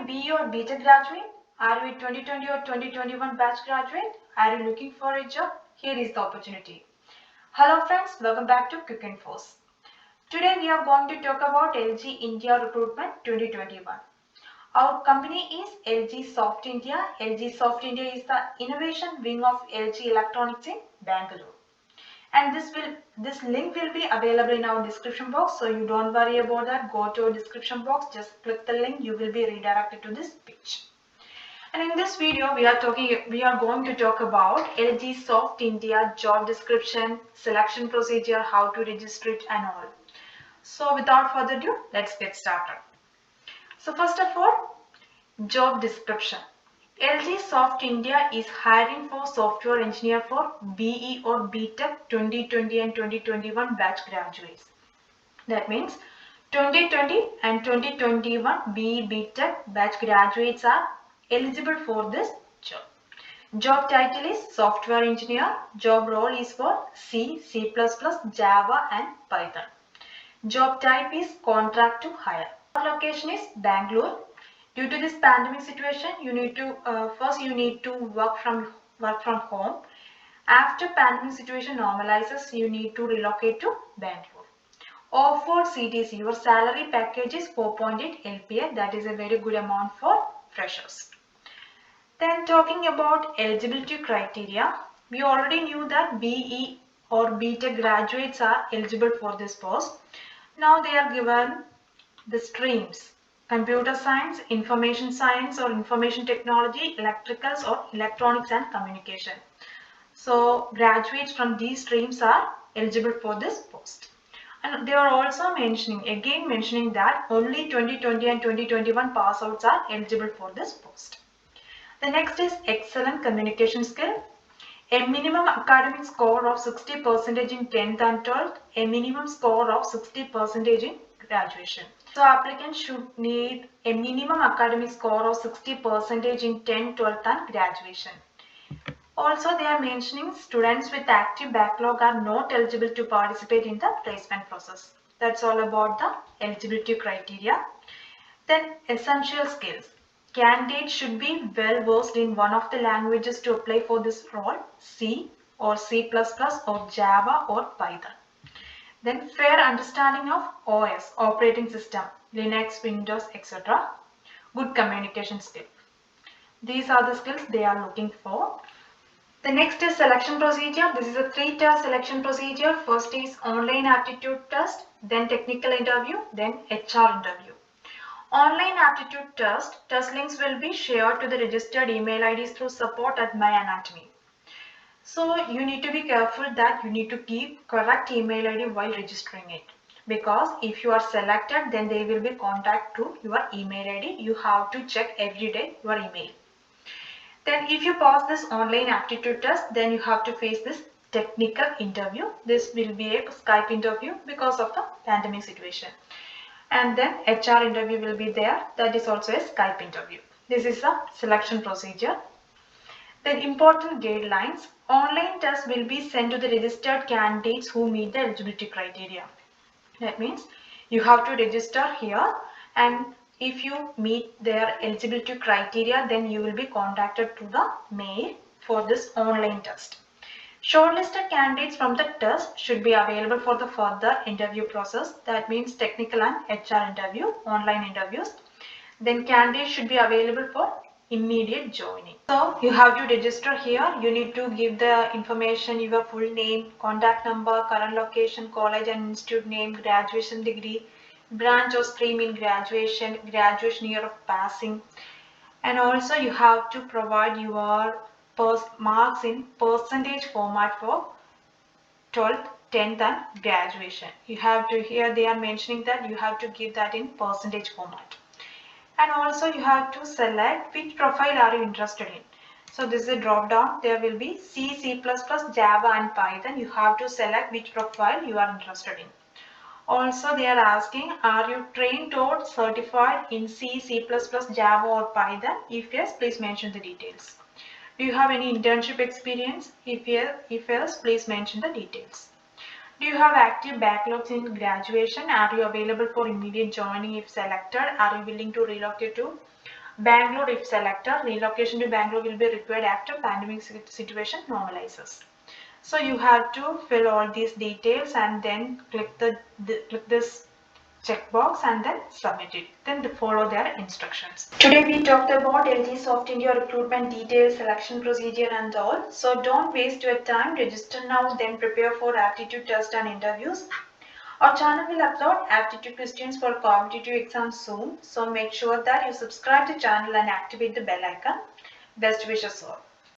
a BE or BTech graduate? Are you a 2020 or 2021 batch graduate? Are you looking for a job? Here is the opportunity. Hello friends, welcome back to Quick Infos. Today we are going to talk about LG India Recruitment 2021. Our company is LG Soft India. LG Soft India is the innovation wing of LG Electronics in Bangalore. And this link will be available in our description box, so you don't worry about that. Go to our description box, just click the link, you will be redirected to this page. And in this video we are going to talk about LG Soft India job description, selection procedure, how to register it and all. So without further ado, let's get started. So first of all, job description. LG Soft India is hiring for software engineer for BE or BTech 2020 and 2021 batch graduates. That means 2020 and 2021 BE BTech batch graduates are eligible for this job. Job title is software engineer. Job role is for C, C++, Java and Python. Job type is contract to hire. Location is Bangalore. Due to this pandemic situation, you need to work from home. After pandemic situation normalizes, you need to relocate to Bangalore. Offered CTC, your salary package is 4.8 LPA. That is a very good amount for freshers. Then talking about eligibility criteria, we already knew that BE or BTech graduates are eligible for this post. Now they are given the streams: computer science, information science or information technology, electricals or electronics and communication. So graduates from these streams are eligible for this post. And they are also mentioning that only 2020 and 2021 pass outs are eligible for this post. The next is excellent communication skill. A minimum academic score of 60% in 10th and 12th. A minimum score of 60% in graduation. So applicants should need a minimum academic score of 60% in 10th, 12th and graduation. Also they are mentioning students with active backlog are not eligible to participate in the placement process. That's all about the eligibility criteria. Then essential skills. Candidates should be well versed in one of the languages to apply for this role: C or C++ or Java or Python. Then fair understanding of OS, operating system, Linux, Windows, etc. Good communication skill. These are the skills they are looking for. The next is selection procedure. This is a 3-tier selection procedure. First is online aptitude test, then technical interview, then HR interview. Online aptitude test links will be shared to the registered email IDs through support@myAnatomy. So you need to be careful that you need to keep correct email ID while registering it, because if you are selected, then they will be contact to your email ID. You have to check every day your email. Then if you pass this online aptitude test, then you have to face this technical interview. This will be a Skype interview because of the pandemic situation. And then HR interview will be there. That is also a Skype interview. This is the selection procedure. Then important guidelines. Online test will be sent to the registered candidates who meet the eligibility criteria. That means you have to register here, and if you meet their eligibility criteria, then you will be contacted to the mail for this online test. Shortlisted candidates from the test should be available for the further interview process. That means technical and HR interview, online interviews. Then candidates should be available for immediate joining. So you have to register here. You need to give the information: your full name, contact number, current location, college and institute name, graduation degree, branch or stream in graduation, graduation year of passing. And also you have to provide your marks in percentage format for 12th, 10th and graduation. You have to, here they are mentioning that you have to give that in percentage format. And also you have to select which profile are you interested in. So this is a drop down. There will be C, C++, Java and Python. You have to select which profile you are interested in. Also they are asking, are you trained or certified in C, C++, Java or Python? If yes, please mention the details. Do you have any internship experience? If yes, please mention the details. Do you have active backlogs in graduation? Are you available for immediate joining if selected? Are you willing to relocate to Bangalore if selected. Relocation to Bangalore will be required after pandemic situation normalizes. So you have to fill all these details and then click this checkbox and then submit it. Then follow their instructions. Today we talked about LG Soft India recruitment details, selection procedure and all. So don't waste your time. Register now, then prepare for aptitude test and interviews. Our channel will upload aptitude questions for competitive exams soon. So make sure that you subscribe to the channel and activate the bell icon. Best wishes all.